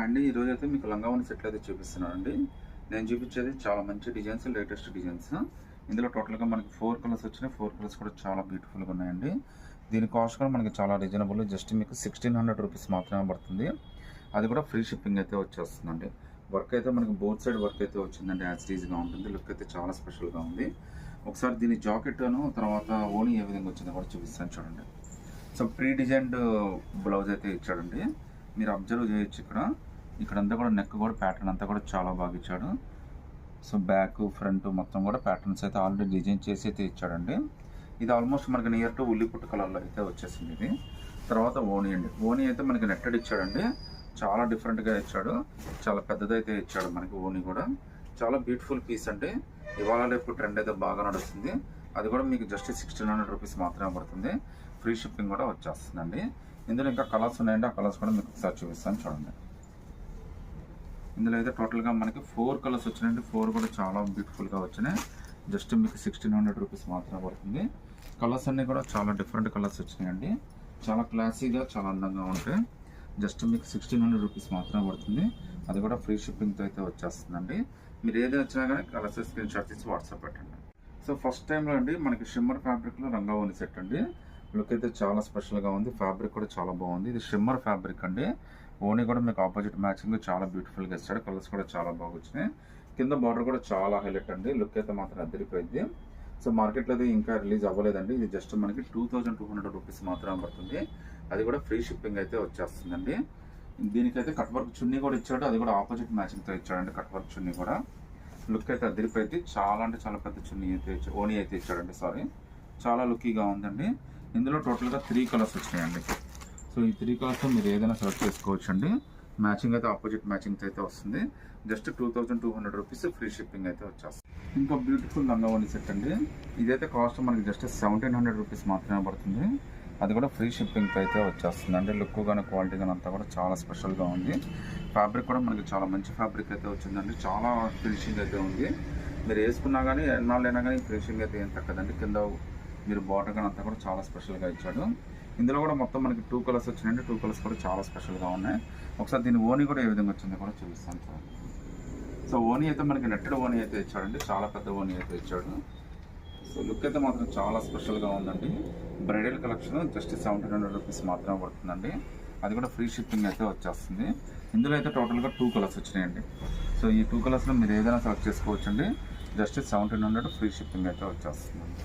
అండి ఈరోజు అయితే మీకు లంగావోని సెట్లు అయితే చూపిస్తున్నానండి. నేను చూపించేది చాలా మంచి డిజైన్స్, లేటెస్ట్ డిజైన్స్. ఇందులో టోటల్గా మనకి 4 కలర్స్ వచ్చినాయి. 4 కలర్స్ కూడా చాలా బ్యూటిఫుల్గా ఉన్నాయండి. దీని కాస్ట్ కూడా మనకి చాలా రీజనబుల్, జస్ట్ మీకు 1600 రూపీస్ మాత్రమే పడుతుంది. అది కూడా ఫ్రీ షిప్పింగ్ అయితే వచ్చేస్తుందండి. వర్క్ అయితే మనకి బోత్ సైడ్ వర్క్ అయితే వచ్చిందండి. యాజ్ ఈజీగా ఉంటుంది. లుక్ అయితే చాలా స్పెషల్గా ఉంది. ఒకసారి దీని జాకెట్ తర్వాత ఓనీ ఏ విధంగా వచ్చిందో కూడా చూపిస్తాను చూడండి. సో ప్రీ డిజైన్డ్ బ్లౌజ్ అయితే ఇచ్చాడండి. మీరు అబ్జర్వ్ చేయొచ్చు. ఇక్కడంతా కూడా నెక్ కూడా ప్యాటర్న్ అంతా కూడా చాలా బాగా ఇచ్చాడు. సో బ్యాక్ ఫ్రంట్ మొత్తం కూడా ప్యాటర్న్స్ అయితే ఆల్రెడీ డిజైన్ చేసి అయితే ఇచ్చాడండి. ఇది ఆల్మోస్ట్ మనకి నియర్ టు ఉల్లిపుట్టు కలర్లో అయితే వచ్చేసింది ఇది. తర్వాత ఓనీ అండి. ఓనీ అయితే మనకి నెట్టెడ్ ఇచ్చాడండి. చాలా డిఫరెంట్గా ఇచ్చాడు. చాలా పెద్దదైతే ఇచ్చాడు మనకి ఓనీ కూడా. చాలా బ్యూటిఫుల్ పీస్ అంటే ఇవాళ రేపు ట్రెండ్ అయితే బాగా నడుస్తుంది. అది కూడా మీకు జస్ట్ 1600 రూపీస్ మాత్రమే పడుతుంది. ఫ్రీ షిప్పింగ్ కూడా వచ్చేస్తుందండి. ఇందులో ఇంకా కలర్స్ ఉన్నాయండి. ఆ కలర్స్ కూడా మీకు ఒకసారి చూపిస్తాను చూడండి. ఇందులో అయితే టోటల్గా మనకి 4 కలర్స్ వచ్చినాయండి. 4 కూడా చాలా బ్యూటిఫుల్గా వచ్చినాయి. జస్ట్ మీకు 1600 రూపీస్ మాత్రమే పడుతుంది. కలర్స్ అన్నీ కూడా చాలా డిఫరెంట్ కలర్స్ వచ్చినాయండి. చాలా క్లాసీగా, చాలా అందంగా ఉంటాయి. జస్ట్ మీకు 1600 రూపీస్ మాత్రమే పడుతుంది. అది కూడా ఫ్రీ షిప్పింగ్తో అయితే వచ్చేస్తుందండి. మీరు ఏది వచ్చినా కానీ కలర్స్ స్క్రీన్ షాట్ తీసి వాట్సాప్ పెట్టండి. సో ఫస్ట్ టైంలో అండి మనకి షిమ్మర్ ఫ్యాబ్రిక్లో రంగావోని సెట్ అండి. లుక్ అయితే చాలా స్పెషల్గా ఉంది. ఫ్యాబ్రిక్ కూడా చాలా బాగుంది. ఇది షిమ్మర్ ఫ్యాబ్రిక్ అండి. ఓనీ కూడా మీకు ఆపోజిట్ మ్యాచింగ్ చాలా బ్యూటిఫుల్గా ఇస్తాడు. కలర్స్ కూడా చాలా బాగా వచ్చినాయి. కింద బార్డర్ కూడా చాలా హైలైట్ అండి. లుక్ అయితే మాత్రం అదిరిపోయింది. సో మార్కెట్లో అయితే ఇంకా రిలీజ్ అవ్వలేదండి. ఇది జస్ట్ మనకి 2200 రూపీస్ మాత్రమే పడుతుంది. అది కూడా ఫ్రీ షిప్పింగ్ అయితే వచ్చేస్తుందండి. దీనికైతే కట్ వర్క్ చున్నీ కూడా ఇచ్చాడు. అది కూడా ఆపోజిట్ మ్యాచింగ్తో ఇచ్చాడండి. కట్ వర్క్ చున్నీ కూడా లుక్ అయితే అదిరిపోయింది. చాలా అంటే చాలా పెద్ద చున్నీ అయితే ఓనీ అయితే ఇచ్చాడండి. సారీ, చాలా లుక్కీగా ఉందండి. ఇందులో టోటల్గా 3 కలర్స్ వచ్చినాయండి. సో ఈ 3 కలర్స్లో మీరు ఏదైనా సెలెక్ట్ చేసుకోవచ్చు అండి. మ్యాచింగ్ అయితే ఆపోజిట్ మ్యాచింగ్ అయితే వస్తుంది. జస్ట్ 2200 రూపీస్ ఫ్రీ షిప్పింగ్ అయితే వచ్చేస్తుంది. ఇంకా బ్యూటిఫుల్ లంగావోని సెట్ అండి. ఇదైతే కాస్ట్ మనకి జస్ట్ 1700 రూపీస్ మాత్రమే పడుతుంది. అది కూడా ఫ్రీ షిప్పింగ్ అయితే వచ్చేస్తుంది అండి. లుక్ కానీ క్వాలిటీ కానీ అంతా కూడా చాలా స్పెషల్గా ఉంది. ఫ్యాబ్రిక్ కూడా మనకి చాలా మంచి ఫ్యాబ్రిక్ అయితే వచ్చిందండి. చాలా ఫినిషింగ్ అయితే ఉంది. మీరు వేసుకున్నా కానీ ఎన్నాళ్ళైనా కానీ ఫినిషింగ్ అయితే ఏం తగ్గదండి. కింద మీరు బార్డర్ కానీ అంతా కూడా చాలా స్పెషల్గా ఇచ్చాడు. ఇందులో కూడా మొత్తం మనకి 2 కలర్స్ వచ్చినాయండి. 2 కలర్స్ కూడా చాలా స్పెషల్గా ఉన్నాయి. ఒకసారి దీని ఓనీ కూడా ఏ విధంగా వచ్చిందో కూడా చూపిస్తాను చూడండి. సో ఓనీ అయితే మనకి నెట్టెడ్ ఓనీ అయితే ఇచ్చాడండి. చాలా పెద్ద ఓనీ అయితే ఇచ్చాడు. సో లుక్ అయితే మాత్రం చాలా స్పెషల్గా ఉందండి. బ్రైడల్ కలెక్షన్ జస్ట్ 1700 రూపీస్ మాత్రమే పడుతుందండి. అది కూడా ఫ్రీ షిప్పింగ్ అయితే వచ్చేస్తుంది. ఇందులో అయితే టోటల్గా 2 కలర్స్ వచ్చినాయండి. సో ఈ 2 కలర్స్లో మీరు ఏదైనా సెలెక్ట్ చేసుకోవచ్చండి. జస్ట్ 1700 ఫ్రీ షిప్పింగ్ అయితే వచ్చేస్తుందండి.